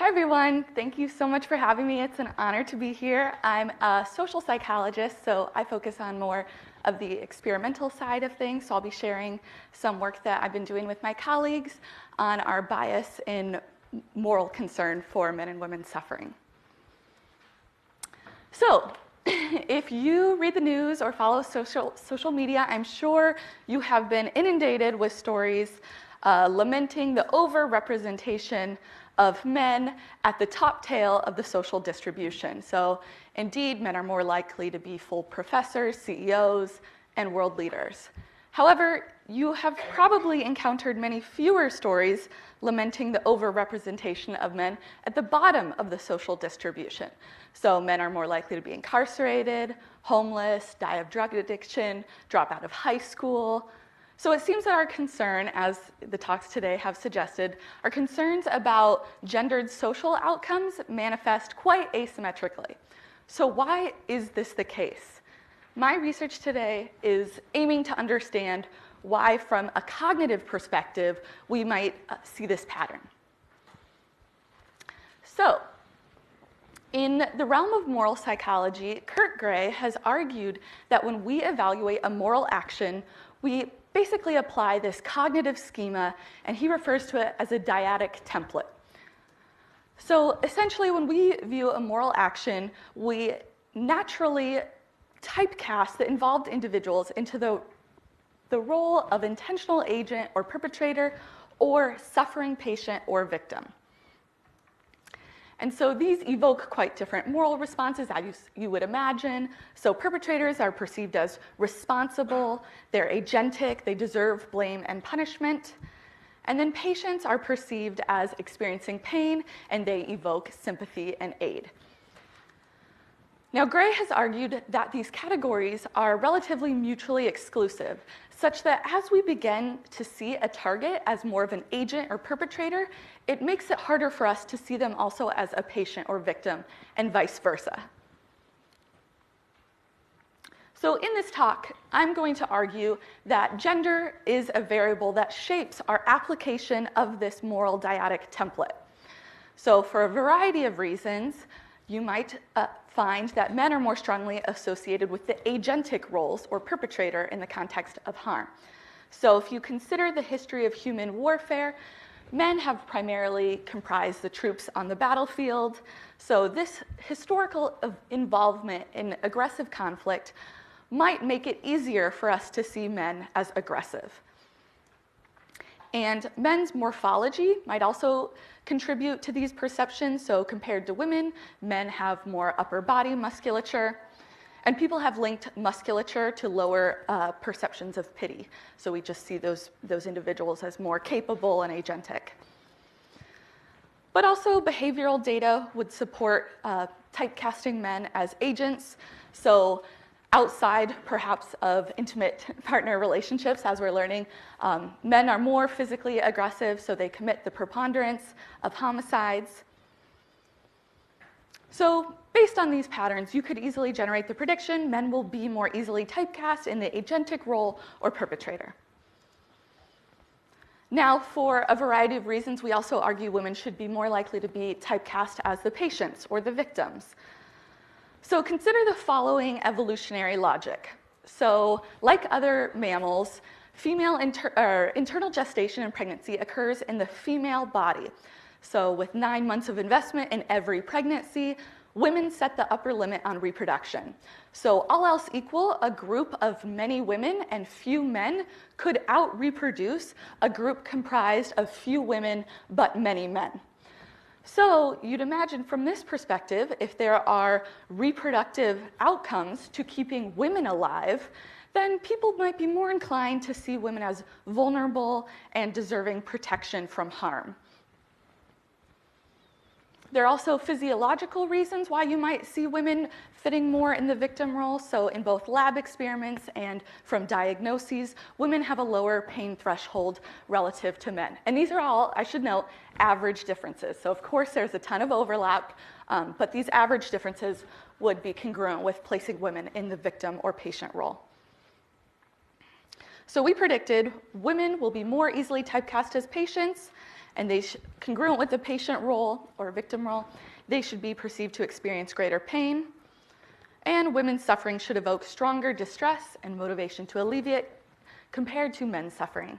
Hi everyone, thank you so much for having me. It's an honor to be here. I'm a social psychologist, so I focus on more of the experimental side of things. So I'll be sharing some work that I've been doing with my colleagues on our bias in moral concern for men and women suffering. So if you read the news or follow social media, I'm sure you have been inundated with stories lamenting the overrepresentation of men at the top tail of the social distribution. So indeed, men are more likely to be full professors, CEOs, and world leaders. However, you have probably encountered many fewer stories lamenting the overrepresentation of men at the bottom of the social distribution. So men are more likely to be incarcerated, homeless, die of drug addiction, drop out of high school. So it seems that our concern, as the talks today have suggested, our concerns about gendered social outcomes manifest quite asymmetrically. So why is this the case? My research today is aiming to understand why, from a cognitive perspective, we might see this pattern. So, in the realm of moral psychology, Kurt Gray has argued that when we evaluate a moral action, we basically apply this cognitive schema, and he refers to it as a dyadic template. So essentially, when we view a moral action, we naturally typecast the involved individuals into the role of intentional agent or perpetrator or suffering patient or victim. And so these evoke quite different moral responses, as you would imagine. So perpetrators are perceived as responsible, they're agentic, they deserve blame and punishment. And then patients are perceived as experiencing pain, and they evoke sympathy and aid. Now, Gray has argued that these categories are relatively mutually exclusive, such that as we begin to see a target as more of an agent or perpetrator, it makes it harder for us to see them also as a patient or victim, and vice versa. So in this talk, I'm going to argue that gender is a variable that shapes our application of this moral dyadic template. So for a variety of reasons, you might find that men are more strongly associated with the agentic roles or perpetrator in the context of harm. So if you consider the history of human warfare, men have primarily comprised the troops on the battlefield. So this historical involvement in aggressive conflict might make it easier for us to see men as aggressive. And men's morphology might also contribute to these perceptions. So compared to women, men have more upper body musculature. And people have linked musculature to lower perceptions of pity. So we just see those individuals as more capable and agentic. But also behavioral data would support typecasting men as agents. So outside, perhaps, of intimate partner relationships, as we're learning, men are more physically aggressive, so they commit the preponderance of homicides. So based on these patterns, you could easily generate the prediction men will be more easily typecast in the agentic role or perpetrator. Now, for a variety of reasons, we also argue women should be more likely to be typecast as the patients or the victims. So consider the following evolutionary logic. So like other mammals, female internal gestation and pregnancy occurs in the female body. So with 9 months of investment in every pregnancy, women set the upper limit on reproduction. So all else equal, a group of many women and few men could out-reproduce a group comprised of few women but many men. So you'd imagine from this perspective, if there are reproductive outcomes to keeping women alive, then people might be more inclined to see women as vulnerable and deserving protection from harm. There are also physiological reasons why you might see women fitting more in the victim role. So in both lab experiments and from diagnoses, women have a lower pain threshold relative to men. And these are all, I should note, average differences. So of course there's a ton of overlap, but these average differences would be congruent with placing women in the victim or patient role. So we predicted women will be more easily typecast as patients, and congruent with the patient role or victim role, they should be perceived to experience greater pain, and women's suffering should evoke stronger distress and motivation to alleviate compared to men's suffering.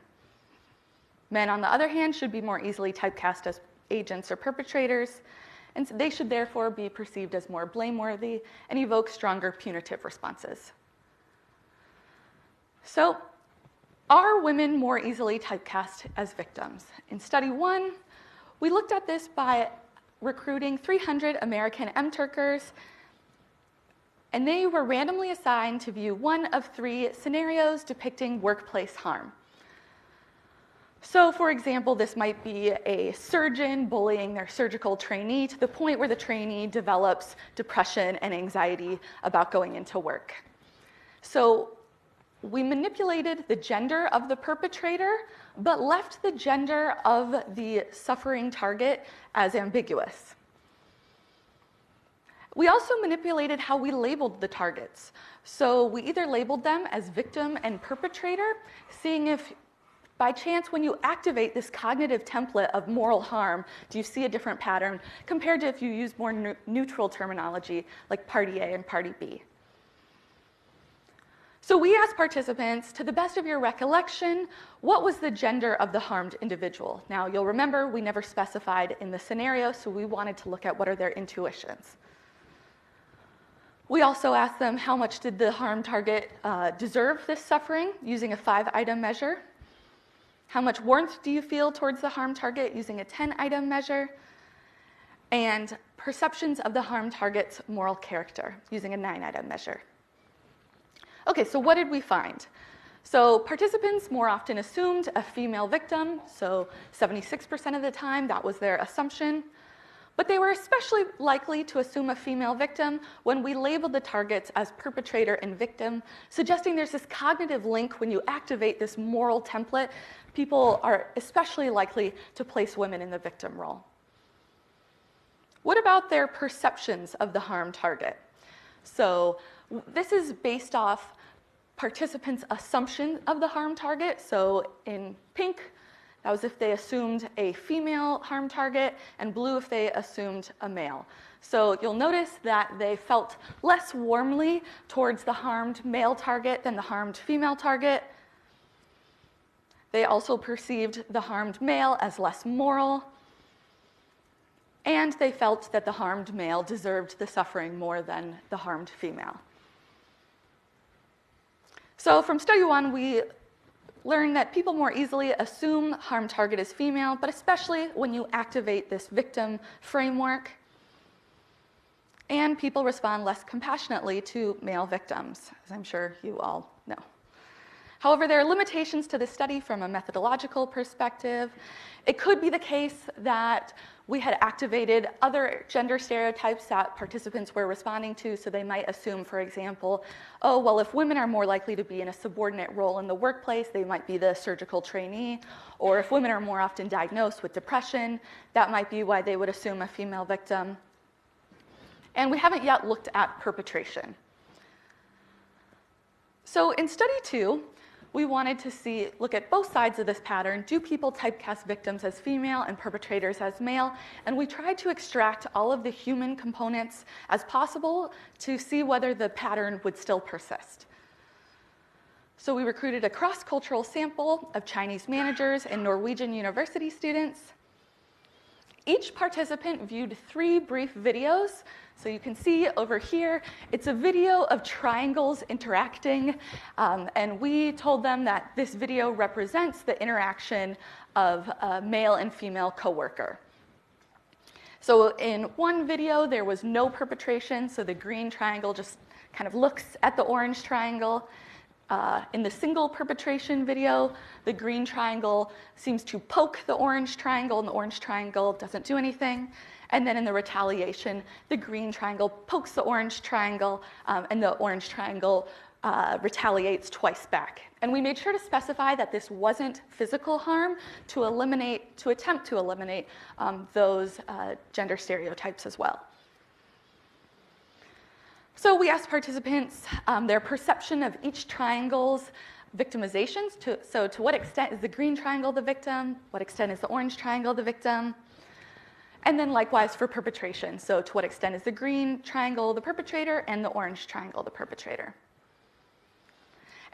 Men, on the other hand, should be more easily typecast as agents or perpetrators, and they should therefore be perceived as more blameworthy and evoke stronger punitive responses. So, are women more easily typecast as victims? In study 1, we looked at this by recruiting 300 American M-Turkers, and they were randomly assigned to view one of 3 scenarios depicting workplace harm. So, for example, this might be a surgeon bullying their surgical trainee to the point where the trainee develops depression and anxiety about going into work. So, we manipulated the gender of the perpetrator, but left the gender of the suffering target as ambiguous. We also manipulated how we labeled the targets. So we either labeled them as victim and perpetrator, seeing if by chance when you activate this cognitive template of moral harm, do you see a different pattern compared to if you use more neutral terminology like party A and party B. So we asked participants, to the best of your recollection, what was the gender of the harmed individual? Now, you'll remember we never specified in the scenario, so we wanted to look at what are their intuitions. We also asked them how much did the harmed target deserve this suffering using a 5-item measure. How much warmth do you feel towards the harmed target using a 10-item measure? And perceptions of the harmed target's moral character using a 9-item measure. Okay, so what did we find? So participants more often assumed a female victim, so 76% of the time that was their assumption. But they were especially likely to assume a female victim when we labeled the targets as perpetrator and victim, suggesting there's this cognitive link when you activate this moral template. People are especially likely to place women in the victim role. What about their perceptions of the harmed target? So this is based off participants' assumption of the harmed target. So in pink, that was if they assumed a female harmed target, and blue if they assumed a male. So you'll notice that they felt less warmly towards the harmed male target than the harmed female target. They also perceived the harmed male as less moral, and they felt that the harmed male deserved the suffering more than the harmed female. So from study 1, we learned that people more easily assume harmed target is female, but especially when you activate this victim framework. And people respond less compassionately to male victims, as I'm sure you all know. However, there are limitations to this study from a methodological perspective. It could be the case that we had activated other gender stereotypes that participants were responding to, so they might assume, for example, oh, well, if women are more likely to be in a subordinate role in the workplace, they might be the surgical trainee, or if women are more often diagnosed with depression, that might be why they would assume a female victim. And we haven't yet looked at perpetration. So in study 2, we wanted to look at both sides of this pattern. Do people typecast victims as female and perpetrators as male? And we tried to extract all of the human components as possible to see whether the pattern would still persist. So we recruited a cross-cultural sample of Chinese managers and Norwegian university students. Each participant viewed 3 brief videos. So you can see over here, it's a video of triangles interacting, and we told them that this video represents the interaction of a male and female coworker. So in one video, there was no perpetration, so the green triangle just kind of looks at the orange triangle. In the single perpetration video, the green triangle seems to poke the orange triangle, and the orange triangle doesn't do anything. And then in the retaliation, the green triangle pokes the orange triangle, and the orange triangle retaliates twice back. And we made sure to specify that this wasn't physical harm to attempt to eliminate those gender stereotypes as well. So we asked participants their perception of each triangle's victimizations, so to what extent is the green triangle the victim, what extent is the orange triangle the victim, and then likewise for perpetration, so to what extent is the green triangle the perpetrator and the orange triangle the perpetrator.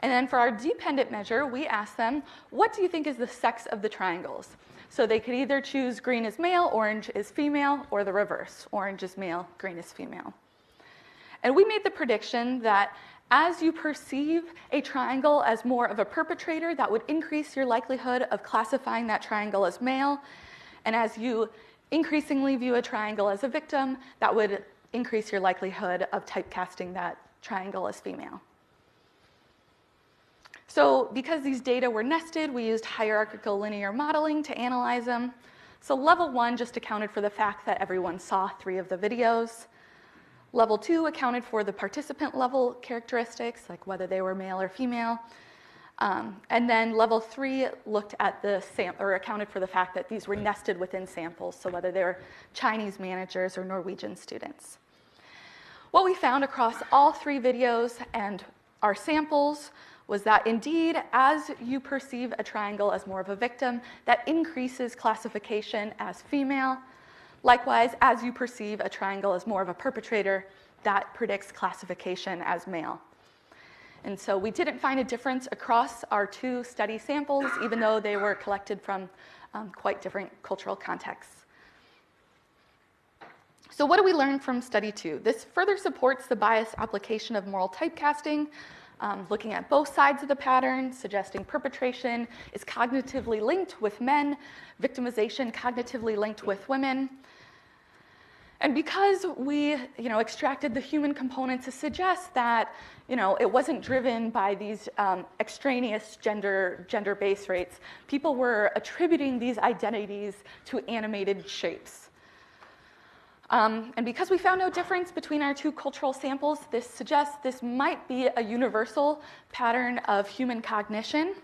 And then for our dependent measure, we ask them, what do you think is the sex of the triangles? So they could either choose green is male, orange is female, or the reverse, orange is male, green is female. And we made the prediction that as you perceive a triangle as more of a perpetrator, that would increase your likelihood of classifying that triangle as male. And as you increasingly view a triangle as a victim, that would increase your likelihood of typecasting that triangle as female. So because these data were nested, we used hierarchical linear modeling to analyze them. So level 1 just accounted for the fact that everyone saw 3 of the videos. Level 2 accounted for the participant level characteristics, like whether they were male or female. And then level 3 looked at accounted for the fact that these were nested within samples, so whether they were Chinese managers or Norwegian students. What we found across all 3 videos and our samples was that indeed, as you perceive a triangle as more of a victim, that increases classification as female. Likewise, as you perceive a triangle as more of a perpetrator, that predicts classification as male. And so we didn't find a difference across our 2 study samples, even though they were collected from quite different cultural contexts. So what do we learn from study 2? This further supports the bias application of moral typecasting, looking at both sides of the pattern, suggesting perpetration is cognitively linked with men, victimization cognitively linked with women. And because we extracted the human component to suggest that it wasn't driven by these extraneous gender base rates, people were attributing these identities to animated shapes. And because we found no difference between our 2 cultural samples, this suggests this might be a universal pattern of human cognition.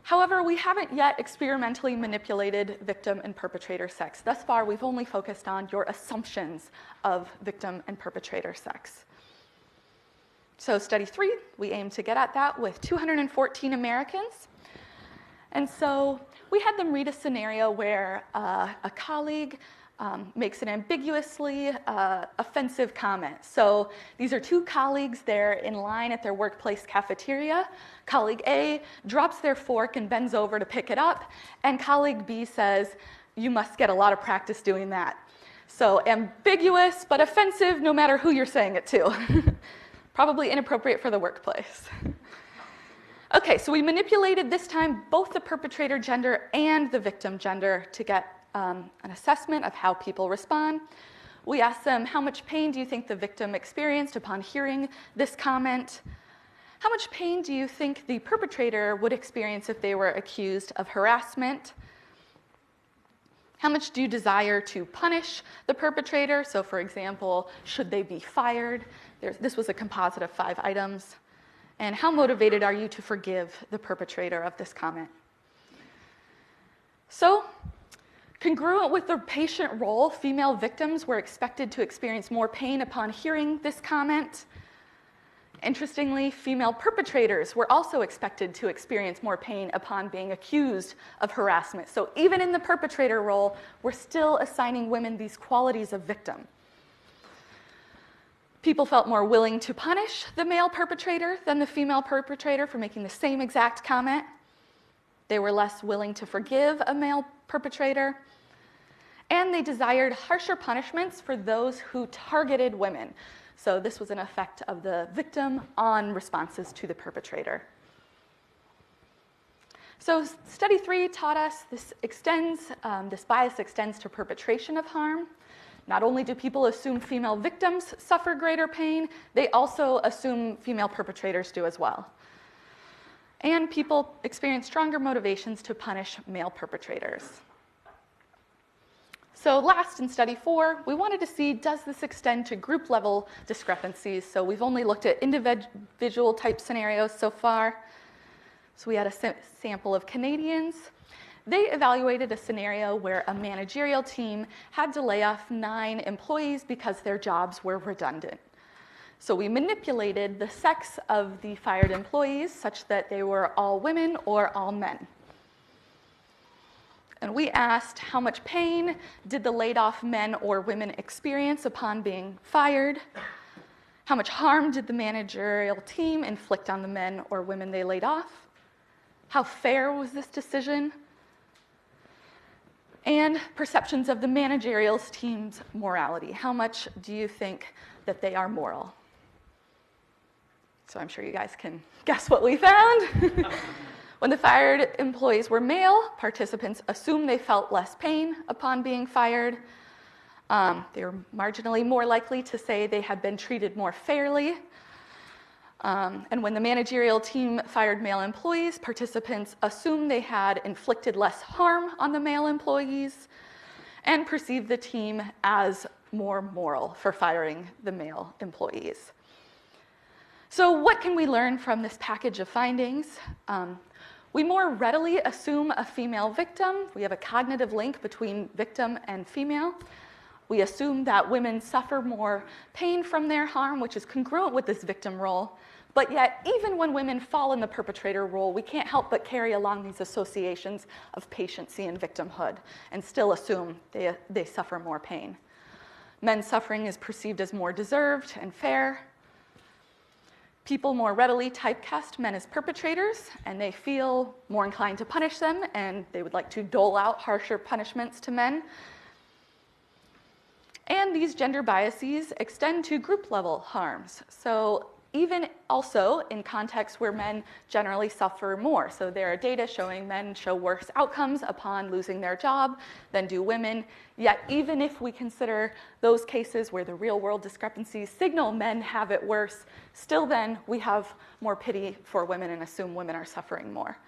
However, we haven't yet experimentally manipulated victim and perpetrator sex. Thus far, we've only focused on your assumptions of victim and perpetrator sex. So study 3, we aim to get at that with 214 Americans. And so we had them read a scenario where a colleague makes an ambiguously offensive comment. So these are 2 colleagues, they're in line at their workplace cafeteria. Colleague A drops their fork and bends over to pick it up, and colleague B says, "You must get a lot of practice doing that." So ambiguous but offensive no matter who you're saying it to. Probably inappropriate for the workplace. Okay, so we manipulated this time both the perpetrator gender and the victim gender to get an assessment of how people respond. We asked them, how much pain do you think the victim experienced upon hearing this comment? How much pain do you think the perpetrator would experience if they were accused of harassment? How much do you desire to punish the perpetrator? So for example, should they be fired? This was a composite of 5 items. And how motivated are you to forgive the perpetrator of this comment? So, congruent with the patient role, female victims were expected to experience more pain upon hearing this comment. Interestingly, female perpetrators were also expected to experience more pain upon being accused of harassment. So even in the perpetrator role, we're still assigning women these qualities of victim. People felt more willing to punish the male perpetrator than the female perpetrator for making the same exact comment. They were less willing to forgive a male perpetrator. And they desired harsher punishments for those who targeted women. So this was an effect of the victim on responses to the perpetrator. So study 3 taught us this bias extends to perpetration of harm. Not only do people assume female victims suffer greater pain, they also assume female perpetrators do as well. And people experience stronger motivations to punish male perpetrators. So last, in study 4, we wanted to see, does this extend to group level discrepancies? So we've only looked at individual type scenarios so far. So we had a sample of Canadians. They evaluated a scenario where a managerial team had to lay off 9 employees because their jobs were redundant. So we manipulated the sex of the fired employees such that they were all women or all men. And we asked how much pain did the laid off men or women experience upon being fired? How much harm did the managerial team inflict on the men or women they laid off? How fair was this decision? And perceptions of the managerial team's morality. How much do you think that they are moral? So I'm sure you guys can guess what we found. When the fired employees were male, participants assumed they felt less pain upon being fired. They were marginally more likely to say they had been treated more fairly. And when the managerial team fired male employees, participants assumed they had inflicted less harm on the male employees and perceived the team as more moral for firing the male employees. So what can we learn from this package of findings? We more readily assume a female victim. We have a cognitive link between victim and female. We assume that women suffer more pain from their harm, which is congruent with this victim role. But yet, even when women fall in the perpetrator role, we can't help but carry along these associations of patiency and victimhood and still assume they suffer more pain. Men's suffering is perceived as more deserved and fair. People more readily typecast men as perpetrators, and they feel more inclined to punish them, and they would like to dole out harsher punishments to men. And these gender biases extend to group-level harms. So even also in contexts where men generally suffer more. So there are data showing men show worse outcomes upon losing their job than do women. Yet even if we consider those cases where the real-world discrepancies signal men have it worse, still then we have more pity for women and assume women are suffering more.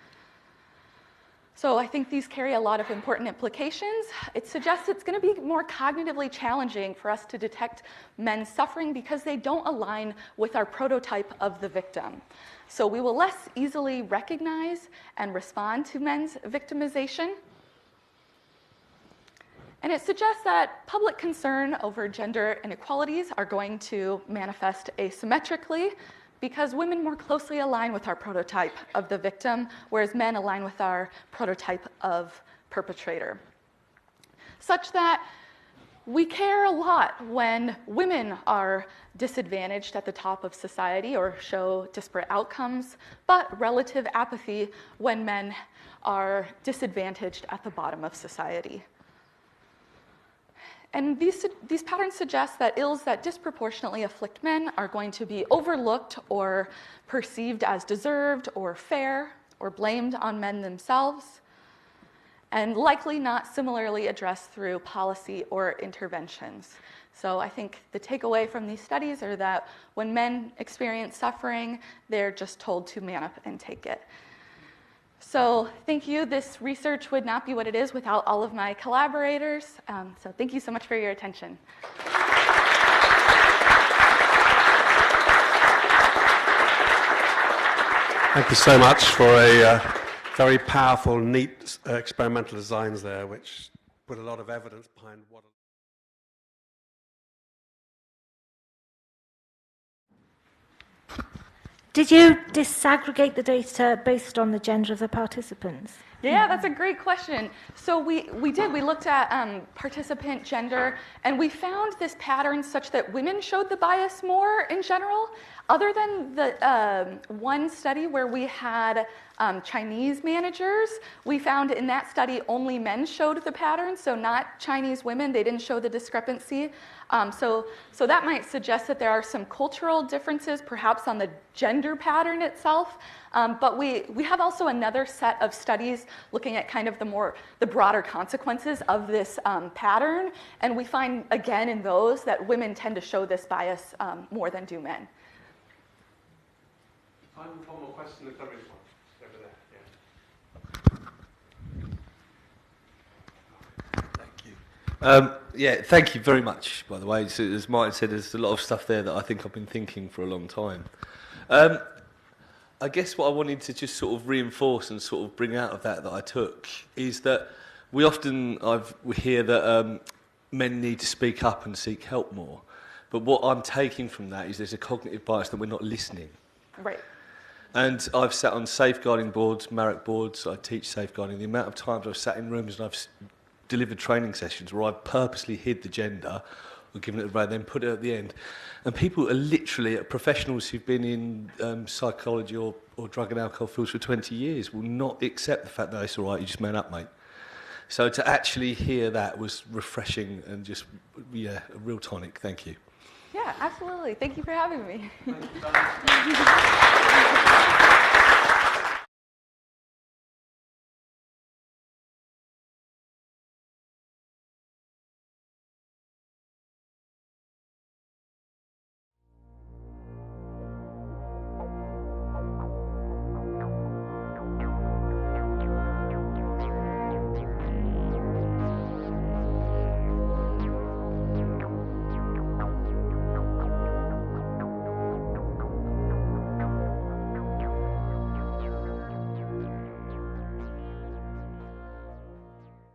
So I think these carry a lot of important implications. It suggests it's going to be more cognitively challenging for us to detect men's suffering because they don't align with our prototype of the victim. So we will less easily recognize and respond to men's victimization. And it suggests that public concern over gender inequalities are going to manifest asymmetrically because women more closely align with our prototype of the victim, whereas men align with our prototype of perpetrator. Such that we care a lot when women are disadvantaged at the top of society or show disparate outcomes, but relative apathy when men are disadvantaged at the bottom of society. And these patterns suggest that ills that disproportionately afflict men are going to be overlooked or perceived as deserved or fair or blamed on men themselves, and likely not similarly addressed through policy or interventions. So I think the takeaway from these studies are that when men experience suffering, they're just told to man up and take it. So thank you. This research would not be what it is without all of my collaborators. So thank you so much for your attention. Thank you so much for a very powerful, neat experimental designs there, which put a lot of evidence behind what... Did you disaggregate the data based on the gender of the participants? Yeah, that's a great question. So we did. We looked at participant gender, and we found this pattern such that women showed the bias more in general, other than the one study where we had Chinese managers. We found in that study only men showed the pattern, so not Chinese women. They didn't show the discrepancy. So that might suggest that there are some cultural differences, perhaps on the gender pattern itself. But we have also another set of studies looking at kind of the broader consequences of this pattern. And we find, again, in those that women tend to show this bias more than do men. Time for one more question. Over there. Yeah, thank you very much, by the way. So, as Martin said, there's a lot of stuff there that I think I've been thinking for a long time. I guess what I wanted to just sort of reinforce and sort of bring out of that I took is that we often we hear that men need to speak up and seek help more. But what I'm taking from that is there's a cognitive bias that we're not listening. Right. And I've sat on safeguarding boards, Marek boards, I teach safeguarding. The amount of times I've sat in rooms and I've delivered training sessions where I've purposely hid the gender or given it away, then put it at the end. And people are literally, professionals who've been in psychology or drug and alcohol fields for 20 years will not accept the fact that it's all right, you just man up, mate. So to actually hear that was refreshing and just, a real tonic. Thank you. Yeah, absolutely. Thank you for having me.